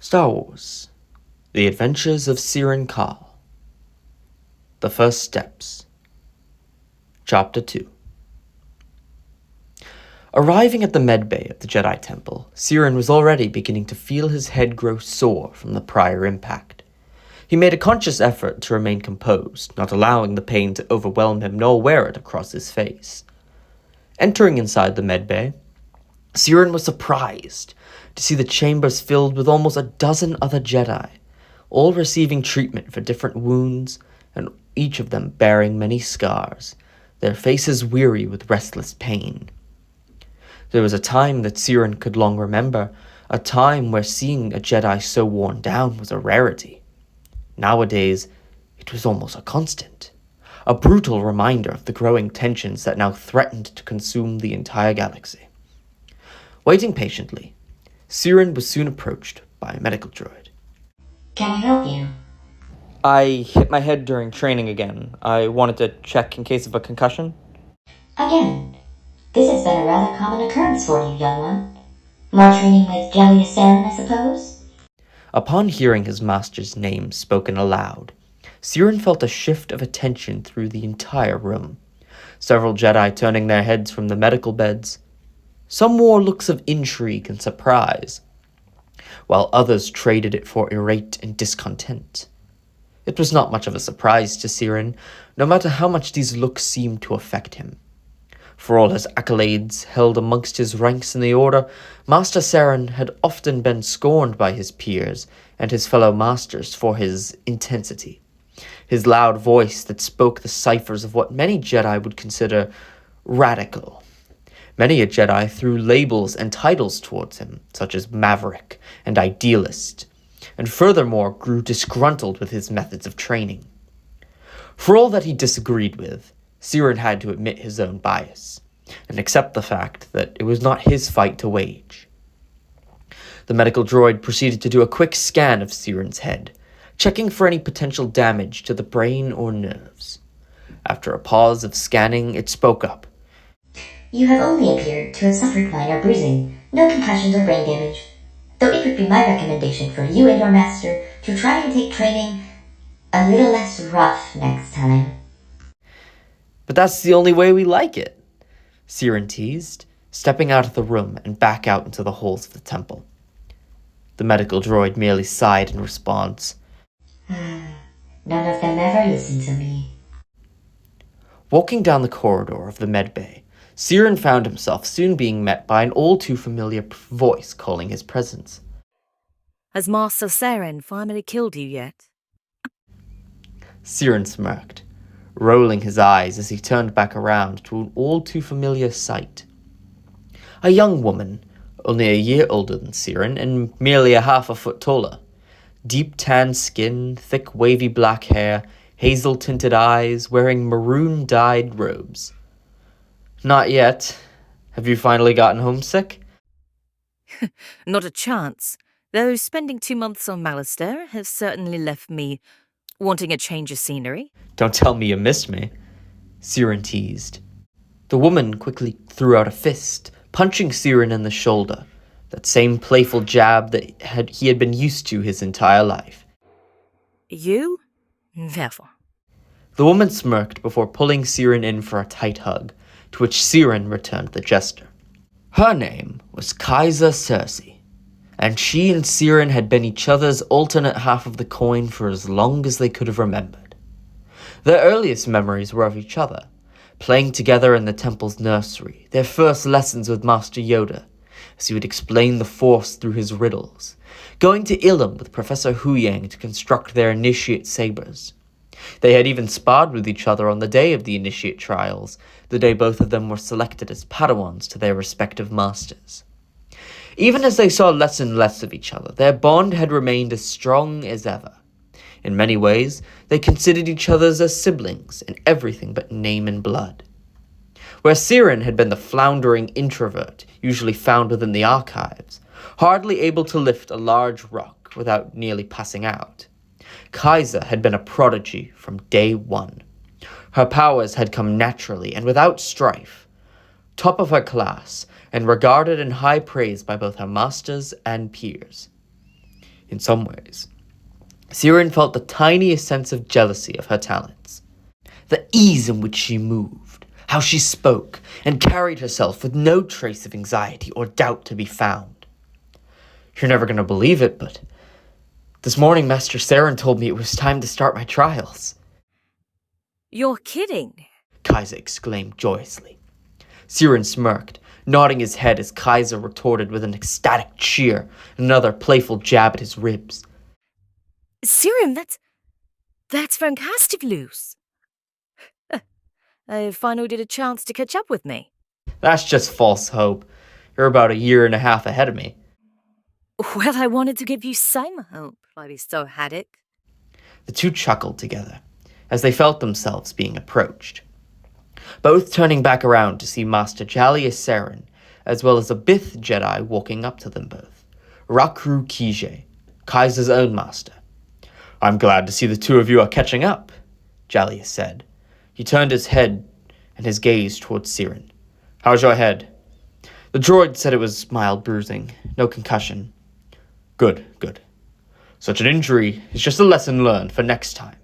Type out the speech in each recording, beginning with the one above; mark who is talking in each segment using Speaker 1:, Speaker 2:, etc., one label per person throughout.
Speaker 1: Star Wars: The Adventures of Serian Kall. The First Steps. Chapter 2. Arriving at the medbay of the Jedi Temple, Serian was already beginning to feel his head grow sore from the prior impact. He made a conscious effort to remain composed, not allowing the pain to overwhelm him nor wear it across his face. Entering inside the medbay, Serian was surprised to see the chambers filled with almost a dozen other Jedi, all receiving treatment for different wounds, and each of them bearing many scars, their faces weary with restless pain. There was a time that Serian could long remember, a time where seeing a Jedi so worn down was a rarity. Nowadays, it was almost a constant, a brutal reminder of the growing tensions that now threatened to consume the entire galaxy. Waiting patiently, Serian was soon approached by a medical droid.
Speaker 2: Can I help you?
Speaker 1: I hit my head during training again. I wanted to check in case of a concussion.
Speaker 2: Again? This has been a rather common occurrence for you, young one. More training with Jelly Serian, I suppose?
Speaker 1: Upon hearing his master's name spoken aloud, Serian felt a shift of attention through the entire room. Several Jedi turning their heads from the medical beds. Some wore looks of intrigue and surprise, while others traded it for irate and discontent. It was not much of a surprise to Serian, no matter how much these looks seemed to affect him. For all his accolades held amongst his ranks in the Order, Master Serian had often been scorned by his peers and his fellow masters for his intensity, his loud voice that spoke the ciphers of what many Jedi would consider radical. Many a Jedi threw labels and titles towards him, such as Maverick and Idealist, and furthermore grew disgruntled with his methods of training. For all that he disagreed with, Serian had to admit his own bias, and accept the fact that it was not his fight to wage. The medical droid proceeded to do a quick scan of Serian's head, checking for any potential damage to the brain or nerves. After a pause of scanning, it spoke up.
Speaker 2: You have only appeared to have suffered minor bruising, no concussions or brain damage. Though it would be my recommendation for you and your master to try and take training a little less rough next time.
Speaker 1: But that's the only way we like it, Serian teased, stepping out of the room and back out into the halls of the temple. The medical droid merely sighed in response.
Speaker 2: None of them ever listened to me.
Speaker 1: Walking down the corridor of the medbay, Serian found himself soon being met by an all-too-familiar voice calling his presence.
Speaker 3: Has Master Serian finally killed you yet?
Speaker 1: Serian smirked, rolling his eyes as he turned back around to an all-too-familiar sight. A young woman, only a year older than Serian and merely a half a foot taller. Deep tan skin, thick wavy black hair, hazel-tinted eyes, wearing maroon-dyed robes. Not yet. Have you finally gotten homesick?
Speaker 3: Not a chance, though spending 2 months on Malastare has certainly left me wanting a change of scenery.
Speaker 1: Don't tell me you missed me, Serian teased. The woman quickly threw out a fist, punching Serian in the shoulder, that same playful jab that he had been used to his entire life.
Speaker 3: You? Never.
Speaker 1: The woman smirked before pulling Serian in for a tight hug, to which Serian returned the gesture. Her name was Kaiser Cersei, and she and Serian had been each other's alternate half of the coin for as long as they could have remembered. Their earliest memories were of each other, playing together in the temple's nursery, their first lessons with Master Yoda, as he would explain the Force through his riddles, going to Ilum with Professor Huyang to construct their initiate sabers. They had even sparred with each other on the day of the initiate trials, the day both of them were selected as Padawans to their respective masters. Even as they saw less and less of each other, their bond had remained as strong as ever. In many ways, they considered each other as siblings in everything but name and blood. Where Serian had been the floundering introvert usually found within the archives, hardly able to lift a large rock without nearly passing out, Kaiser had been a prodigy from day one. Her powers had come naturally and without strife, top of her class, and regarded in high praise by both her masters and peers. in some ways. Serian felt the tiniest sense of jealousy of her talents. The ease in which she moved, how she spoke, and carried herself with no trace of anxiety or doubt to be found. You're never going to believe it, but this morning Master Serian told me it was time to start my trials.
Speaker 3: You're kidding.
Speaker 1: Kaiser exclaimed joyously. Serian smirked, nodding his head as Kaiser retorted with an ecstatic cheer and another playful jab at his ribs.
Speaker 3: Serian, that's fantastic news. I finally did a chance to catch up with me.
Speaker 1: That's just false hope. You're about 1.5 years ahead of me.
Speaker 3: Well, I wanted to give you some hope while we still had it.
Speaker 1: The two chuckled together as they felt themselves being approached, both turning back around to see Master Jallius Serian, as well as a Bith Jedi walking up to them both, Rakru Kije, Kaiser's own master. I'm glad to see the two of you are catching up, Jallius said. He turned his head and his gaze towards Serian. How's your head? The droid said it was mild bruising, no concussion. Good. Such an injury is just a lesson learned for next time.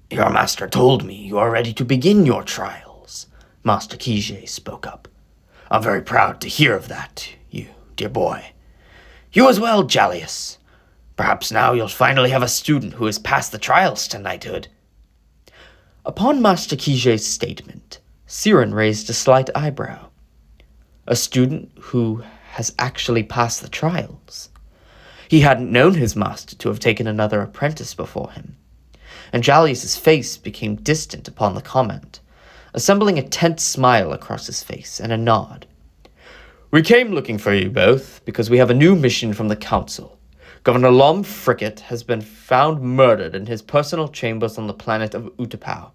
Speaker 1: Your master told me you are ready to begin your trials, Master Kije spoke up. I'm very proud to hear of that, you dear boy. You as well, Jallius. Perhaps now you'll finally have a student who has passed the trials to knighthood. Upon Master Kije's statement, Serian raised a slight eyebrow. A student who has actually passed the trials. He hadn't known his master to have taken another apprentice before him, and Jallius's face became distant upon the comment, assembling a tense smile across his face and a nod. We came looking for you both because we have a new mission from the council. Governor Lom Frickett has been found murdered in his personal chambers on the planet of Utapau.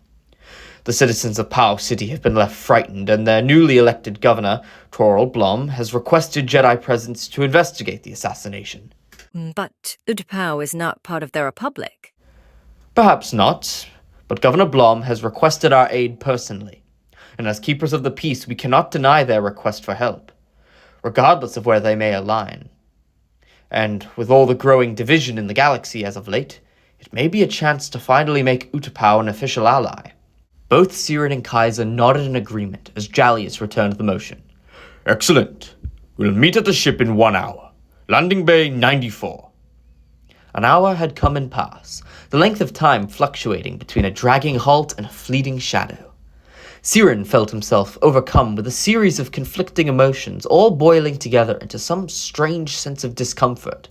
Speaker 1: The citizens of Pau City have been left frightened, and their newly elected governor, Toril Blom, has requested Jedi presence to investigate the assassination.
Speaker 3: But Utapau is not part of the Republic.
Speaker 1: Perhaps not, but Governor Blom has requested our aid personally, and as keepers of the peace we cannot deny their request for help, regardless of where they may align. And with all the growing division in the galaxy as of late, it may be a chance to finally make Utapau an official ally. Both Serian and Kaiser nodded in agreement as Jallius returned the motion. Excellent. We'll meet at the ship in 1 hour. Landing Bay 94. An hour had come and passed, the length of time fluctuating between a dragging halt and a fleeting shadow. Serian felt himself overcome with a series of conflicting emotions, all boiling together into some strange sense of discomfort.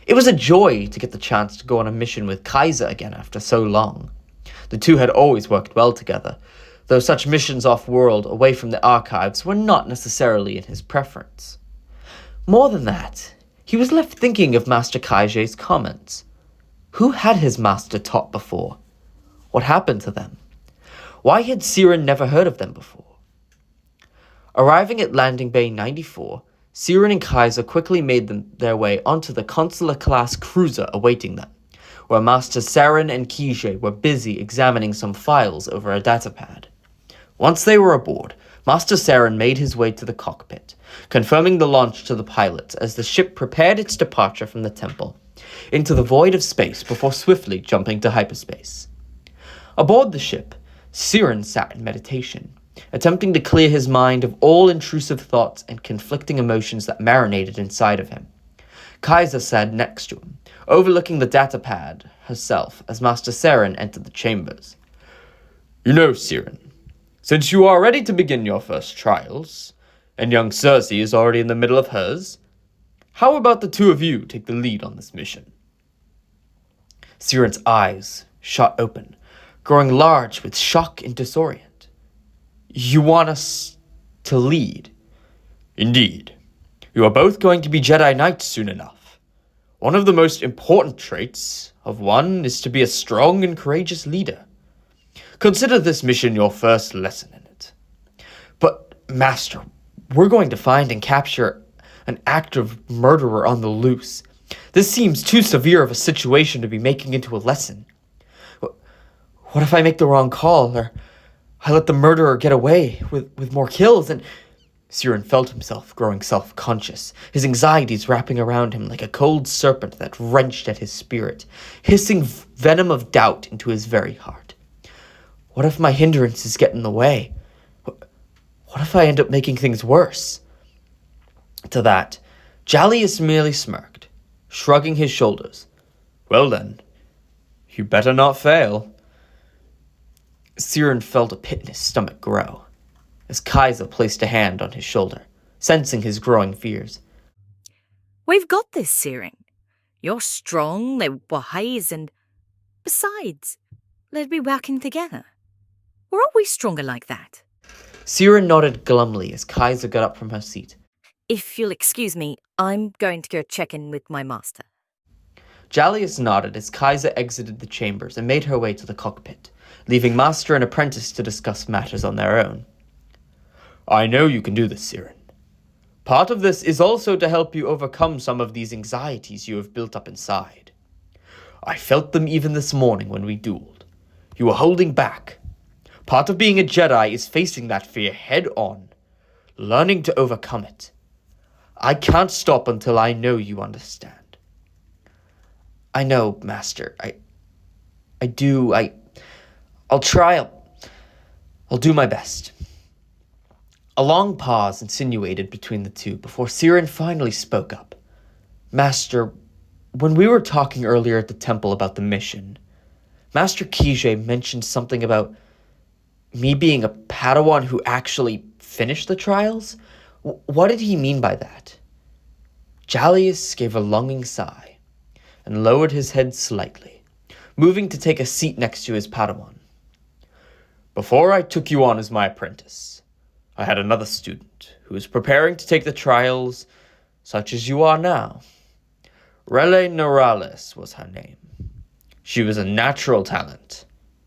Speaker 1: It was a joy to get the chance to go on a mission with Kaiser again after so long. The two had always worked well together, though such missions off-world, away from the archives, were not necessarily in his preference. More than that, he was left thinking of Master Kije's comments. Who had his master taught before? What happened to them? Why had Serian never heard of them before? Arriving at Landing Bay 94, Serian and Kaiser quickly made their way onto the Consular-class cruiser awaiting them, where Master Serian and Kije were busy examining some files over a datapad. Once they were aboard, Master Serian made his way to the cockpit, confirming the launch to the pilots as the ship prepared its departure from the temple into the void of space before swiftly jumping to hyperspace. Aboard the ship, Serian sat in meditation, attempting to clear his mind of all intrusive thoughts and conflicting emotions that marinated inside of him. Kaiser sat next to him, overlooking the datapad herself as Master Serian entered the chambers. You know, Serian, since you are ready to begin your first trials, and young Cersei is already in the middle of hers, how about the two of you take the lead on this mission? Serian's eyes shot open, growing large with shock and disorient. You want us to lead? Indeed. You are both going to be Jedi Knights soon enough. One of the most important traits of one is to be a strong and courageous leader. Consider this mission your first lesson in it. But, Master, we're going to find and capture an active murderer on the loose. This seems too severe of a situation to be making into a lesson. What if I make the wrong call, or I let the murderer get away with more kills, and Serian felt himself growing self-conscious, his anxieties wrapping around him like a cold serpent that wrenched at his spirit, hissing venom of doubt into his very heart. What if my hindrances get in the way? What if I end up making things worse? To that, Jallius merely smirked, shrugging his shoulders. Well then, you better not fail. Serian felt a pit in his stomach grow, as Kaiser placed a hand on his shoulder, sensing his growing fears.
Speaker 3: We've got this, Serian. You're strong, they're wise, and besides, they'd be working together. Or are we stronger like that?
Speaker 1: Serian nodded glumly as Kaiser got up from her seat.
Speaker 3: If you'll excuse me, I'm going to go check in with my master.
Speaker 1: Jallius nodded as Kaiser exited the chambers and made her way to the cockpit, leaving master and apprentice to discuss matters on their own. I know you can do this, Serian. Part of this is also to help you overcome some of these anxieties you have built up inside. I felt them even this morning when we dueled. You were holding back. Part of being a Jedi is facing that fear head on, learning to overcome it. I can't stop until I know you understand. I know, Master. I'll try. I'll do my best. A long pause insinuated between the two before Serian finally spoke up. Master, when we were talking earlier at the temple about the mission, Master Kijé mentioned something about me being a Padawan who actually finished the trials? What did he mean by that? Jallius gave a longing sigh and lowered his head slightly, moving to take a seat next to his Padawan. Before I took you on as my apprentice, I had another student who was preparing to take the trials, such as you are now. Rele Norales was her name. She was a natural talent.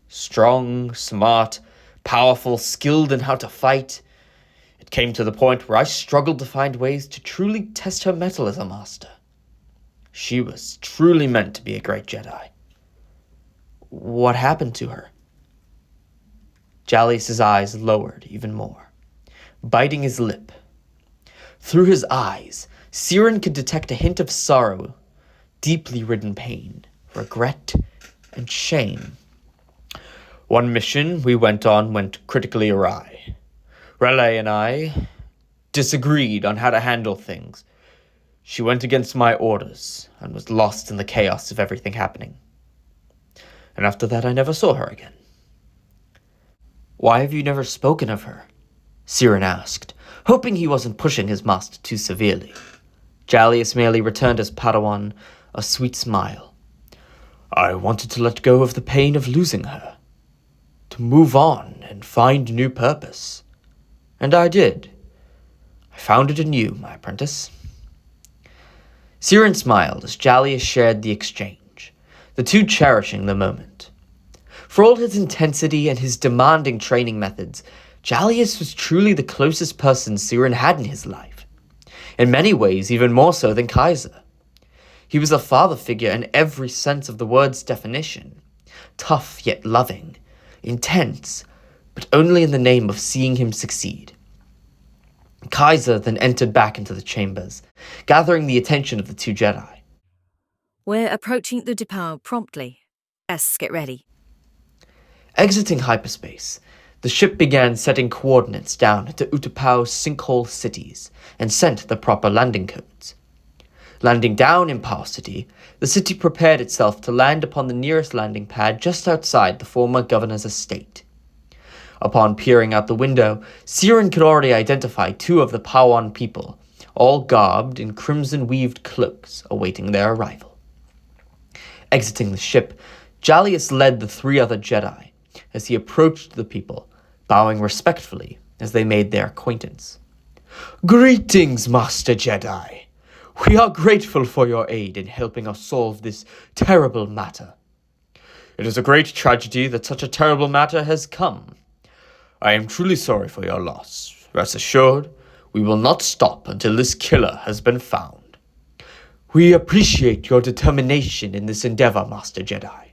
Speaker 1: Strong, smart, powerful, skilled in how to fight. It came to the point where I struggled to find ways to truly test her mettle as a master. She was truly meant to be a great Jedi. What happened to her? Jallius's eyes lowered even more, biting his lip. Through his eyes, Serian could detect a hint of sorrow, deeply ridden pain, regret, and shame. One mission we went on went critically awry. Rele and I disagreed on how to handle things. She went against my orders and was lost in the chaos of everything happening. And after that, I never saw her again. Why have you never spoken of her? Serian asked, hoping he wasn't pushing his master too severely. Jallius merely returned his Padawan a sweet smile. I wanted to let go of the pain of losing her, to move on and find new purpose. And I did. I found it in you, my apprentice. Serian smiled as Jallius shared the exchange, the two cherishing the moment. For all his intensity and his demanding training methods, Jallius was truly the closest person Serian had in his life. In many ways, even more so than Kaiser. He was a father figure in every sense of the word's definition. Tough yet loving, intense, but only in the name of seeing him succeed. Kaiser then entered back into the chambers, gathering the attention of the two Jedi.
Speaker 3: We're approaching the depot promptly. Let's get ready.
Speaker 1: Exiting hyperspace, the ship began setting coordinates down to Utapau's sinkhole cities and sent the proper landing codes. Landing down in Power City, the city prepared itself to land upon the nearest landing pad just outside the former governor's estate. Upon peering out the window, Serian could already identify two of the Padawan people, all garbed in crimson-weaved cloaks, awaiting their arrival. Exiting the ship, Jallius led the three other Jedi as he approached the people, bowing respectfully as they made their acquaintance. Greetings, Master Jedi. We are grateful for your aid in helping us solve this terrible matter. It is a great tragedy that such a terrible matter has come. I am truly sorry for your loss. Rest assured, we will not stop until this killer has been found. We appreciate your determination in this endeavor, Master Jedi.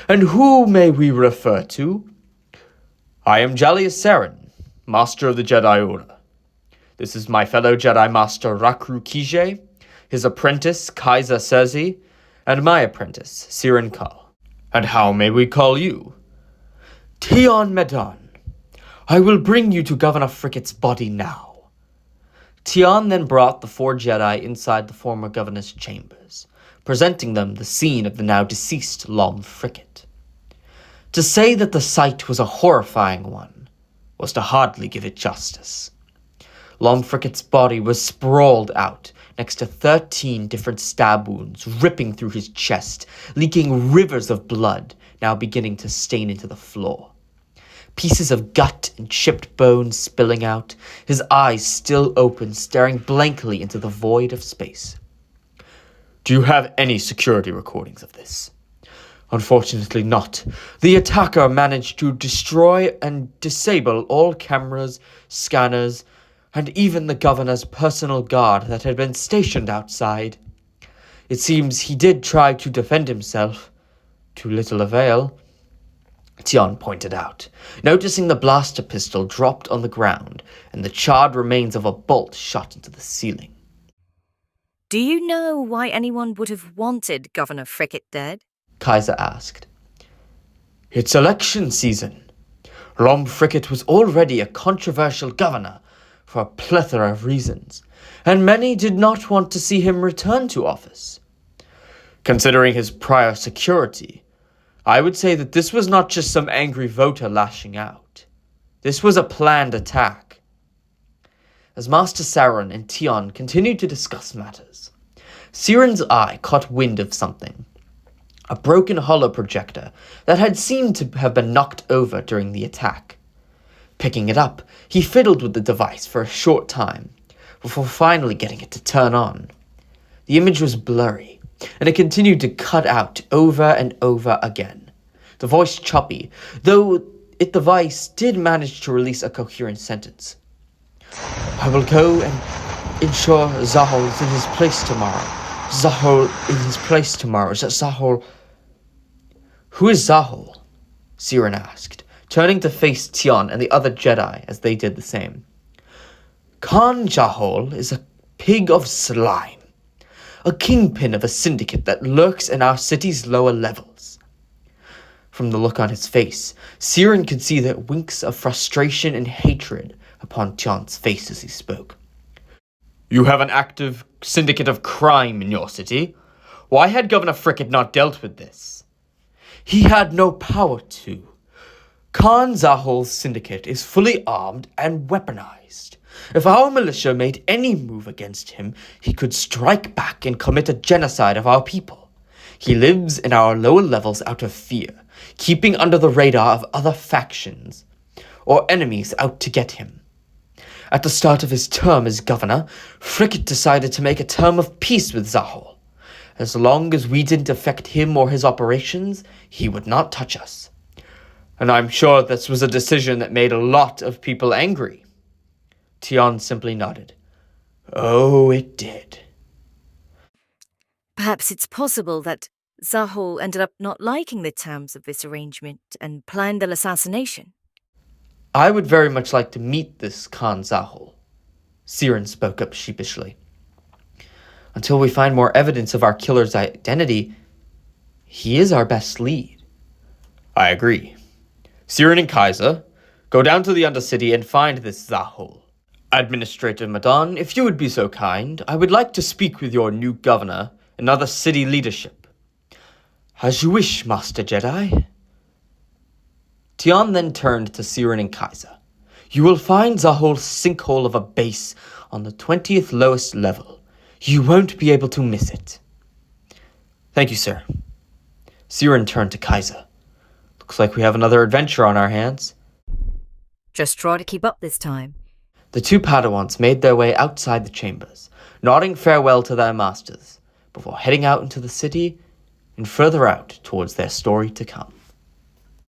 Speaker 1: And who may we refer to? I am Jallius Serian, Master of the Jedi Order. This is my fellow Jedi Master Rakru Kije, his apprentice Kaiser Serzi, and my apprentice Serian Kall. And how may we call you? Tion Medan. I will bring you to Governor Frickett's body now. Tion then brought the 4 Jedi inside the former governor's chambers, presenting them the scene of the now deceased Lom Frickett. To say that the sight was a horrifying one was to hardly give it justice. Lom Frickett's body was sprawled out next to 13 different stab wounds ripping through his chest, leaking rivers of blood now beginning to stain into the floor. Pieces of gut and chipped bones spilling out, his eyes still open, staring blankly into the void of space. Do you have any security recordings of this? Unfortunately not. The attacker managed to destroy and disable all cameras, scanners, and even the governor's personal guard that had been stationed outside. It seems he did try to defend himself. To little avail, Tion pointed out, noticing the blaster pistol dropped on the ground and the charred remains of a bolt shot into the ceiling.
Speaker 3: Do you know why anyone would have wanted Governor Frickett dead?
Speaker 1: Kaiser asked. It's election season. Lom Frickett was already a controversial governor for a plethora of reasons, and many did not want to see him return to office. Considering his prior security, I would say that this was not just some angry voter lashing out. This was a planned attack. As Master Serian and Tion continued to discuss matters, Serian's eye caught wind of something. A broken holo projector that had seemed to have been knocked over during the attack. Picking it up, he fiddled with the device for a short time, before finally getting it to turn on. The image was blurry, and it continued to cut out over and over again. The voice choppy, though the device did manage to release a coherent sentence. I will go and ensure Zahol is in his place tomorrow. Zahol in his place tomorrow. Is that Zahol? Who is Zahol? Serian asked, turning to face Tion and the other Jedi as they did the same. Khan Jahol is a pig of slime, a kingpin of a syndicate that lurks in our city's lower levels. From the look on his face, Serian could see the winks of frustration and hatred upon Tion's face as he spoke. You have an active syndicate of crime in your city. Why had Governor Frickett not dealt with this? He had no power to. Khan Zahol's syndicate is fully armed and weaponized. If our militia made any move against him, he could strike back and commit a genocide of our people. He lives in our lower levels out of fear, keeping under the radar of other factions or enemies out to get him. At the start of his term as governor, Frickett decided to make a term of peace with Zahol. As long as we didn't affect him or his operations, he would not touch us. And I'm sure this was a decision that made a lot of people angry. Tion simply nodded. Oh, it did.
Speaker 3: Perhaps it's possible that Zahol ended up not liking the terms of this arrangement and planned an assassination.
Speaker 1: I would very much like to meet this Khan Zahol, Serian spoke up sheepishly. Until we find more evidence of our killer's identity, he is our best lead. I agree. Serian and Kaiser, go down to the Undercity and find this Zahol. Administrator Madan, if you would be so kind, I would like to speak with your new governor and other city leadership. As you wish, Master Jedi. Tion then turned to Serian and Kaiser. You will find Zahol's sinkhole of a base on the 20th lowest level. You won't be able to miss it. Thank you, sir. Serian turned to Kaiser. Looks like we have another adventure on our hands.
Speaker 3: Just try to keep up this time.
Speaker 1: The 2 Padawans made their way outside the chambers, nodding farewell to their masters, before heading out into the city and further out towards their story to come.